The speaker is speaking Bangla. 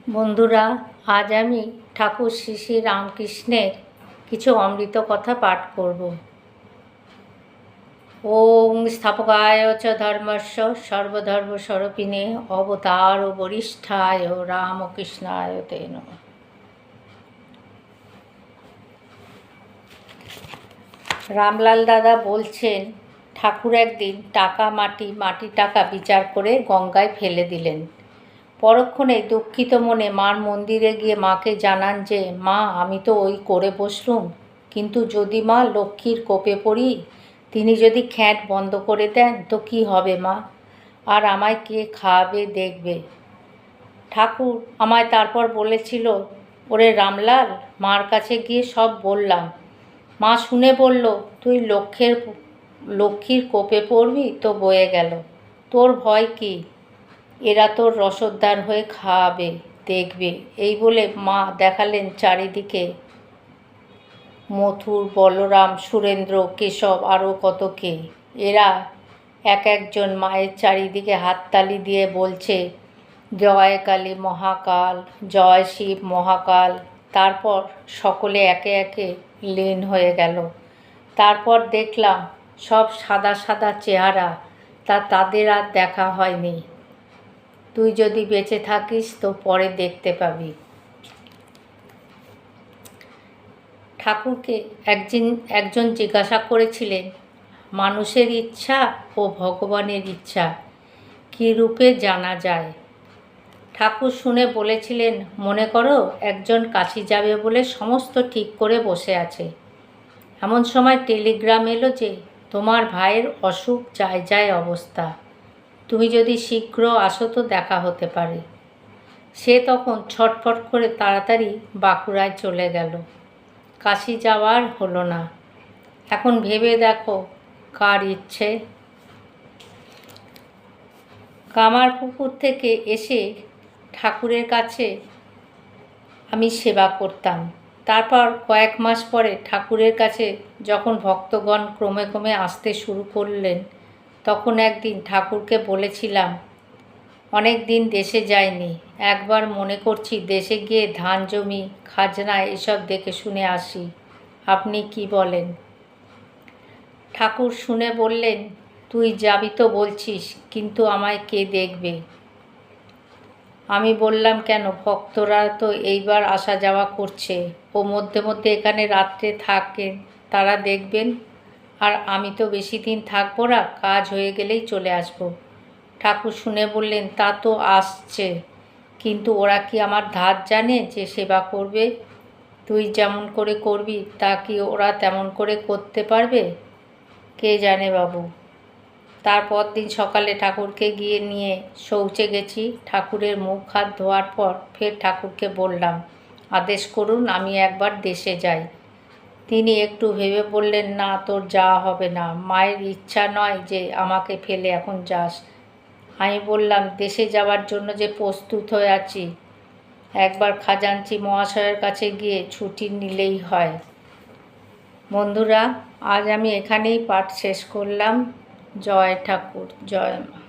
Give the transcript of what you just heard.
বন্ধুরা, আজ আমি ঠাকুর শ্রী শ্রী রামকৃষ্ণের কিছু অমৃত কথা পাঠ করব। ওং স্থাপকায় চ ধর্মস্য সর্বধর্মস্বরূপিণে অবতার বরিষ্ঠায় রামকৃষ্ণায় তে নমঃ। রামলাল দাদা বলছেন, ঠাকুর একদিন টাকা মাটি টাকা বিচার করে গঙ্গায় ফেলে দিলেন। পরক্ষণে দুঃখিত মনে মার মন্দিরে গিয়ে মাকে জানান যে, মা, আমি তো ওই করে বসলুম, কিন্তু যদি মা লক্ষ্মীর কোপে পড়ি, তিনি যদি খ্যাঁট বন্ধ করে দেন তো কি হবে মা? আর আমায় কে খাওয়াবে দেখবে? ঠাকুর আমায় তারপর বলেছিল, ওরে রামলাল, মার কাছে গিয়ে সব বললাম। মা শুনে বলল, তুই লক্ষ্মীর কোপে পড়বি তো বয়ে গেল, তোর ভয় কি? এরা তোর রসোদ্ধার হয়ে খাওয়াবে দেখবে। এই বলে মা দেখালেন চারিদিকে মথুর, বলরাম, সুরেন্দ্র, কেশব, আরও কত কে। এরা এক একজন মায়ের চারিদিকে হাততালি দিয়ে বলছে, জয় কালী মহাকাল, জয় শিব মহাকাল। তারপর সকলে একে একে লীন হয়ে গেল। তারপর দেখলাম সব সাদা সাদা চেহারা, তাদের আর দেখা হয়নি। তুই যদি বেঁচে থাকিস তো পরে দেখতে পাবি। ঠাকুরকে একজন জিজ্ঞাসা করেছিলেন, মানুষের ইচ্ছা ও ভগবানের ইচ্ছা কী রূপে জানা যায়? ঠাকুর শুনে বলেছিলেন, মনে করো একজন কাশী যাবে বলে সমস্ত ঠিক করে বসে আছে। এমন সময় টেলিগ্রাম এলো যে তোমার ভাইয়ের অসুখ যায় অবস্থা, তুমি যদি শীঘ্র আসো তো দেখা হতে পারে। সে তখন ছটফট করে তাড়াতাড়ি বাঁকুড়ায় চলে গেল। কাশী যাওয়ার হলো না। এখন ভেবে দেখো কার ইচ্ছে। কামারপুকুর থেকে এসে ঠাকুরের কাছে আমি সেবা করতাম। তারপর কয়েক মাস পরে ঠাকুরের কাছে যখন ভক্তগণ ক্রমে ক্রমে আসতে শুরু করলেন, তখন একদিন ঠাকুরকে বলেছিলাম, অনেক দিন দেশে যাইনি, একবার মনে করছি দেশে গিয়ে ধান জমি, খাজনা এসব দেখে শুনে আসি। আপনি কি বলেন? ঠাকুর শুনে বললেন, তুই যাবি তো বলছিস, কিন্তু আমায় কে দেখবে? আমি বললাম, কেন, ভক্তরা তো এইবার আসা যাওয়া করছে, ও মধ্যে মধ্যে এখানে রাত্রে থাকেন, তারা দেখবেন। আর আমি তো বেশি দিন থাকবো না, কাজ হয়ে গেলেই চলে আসবো। ঠাকুর শুনে বললেন, তা তো আসছে, কিন্তু ওরা কি আমার ধার জানে যে সেবা করবে? তুই যেমন করে করবি তা কি ওরা তেমন করে করতে পারবে? কে জানে বাবু। তারপর দিন সকালে ঠাকুরকে গিয়ে নিয়ে শৌচে গেছি। ঠাকুরের মুখ হাত ধোয়ার পর ফের ঠাকুরকে বললাম, আদেশ করুন, আমি একবার দেশে যাই। তিনি একটু ভেবে বললেন, না, তোর যাওয়া হবে না, মায়ের ইচ্ছা নয় যে আমাকে ফেলে এখন যাস। আমি বললাম, দেশে যাওয়ার জন্য যে প্রস্তুত হয়ে আছি, একবার খাজাঞ্চি মহাশয়ের কাছে গিয়ে ছুটি নিলেই হয়। বন্ধুরা, আজ আমি এখানেই পাঠ শেষ করলাম। জয় ঠাকুর, জয় মা।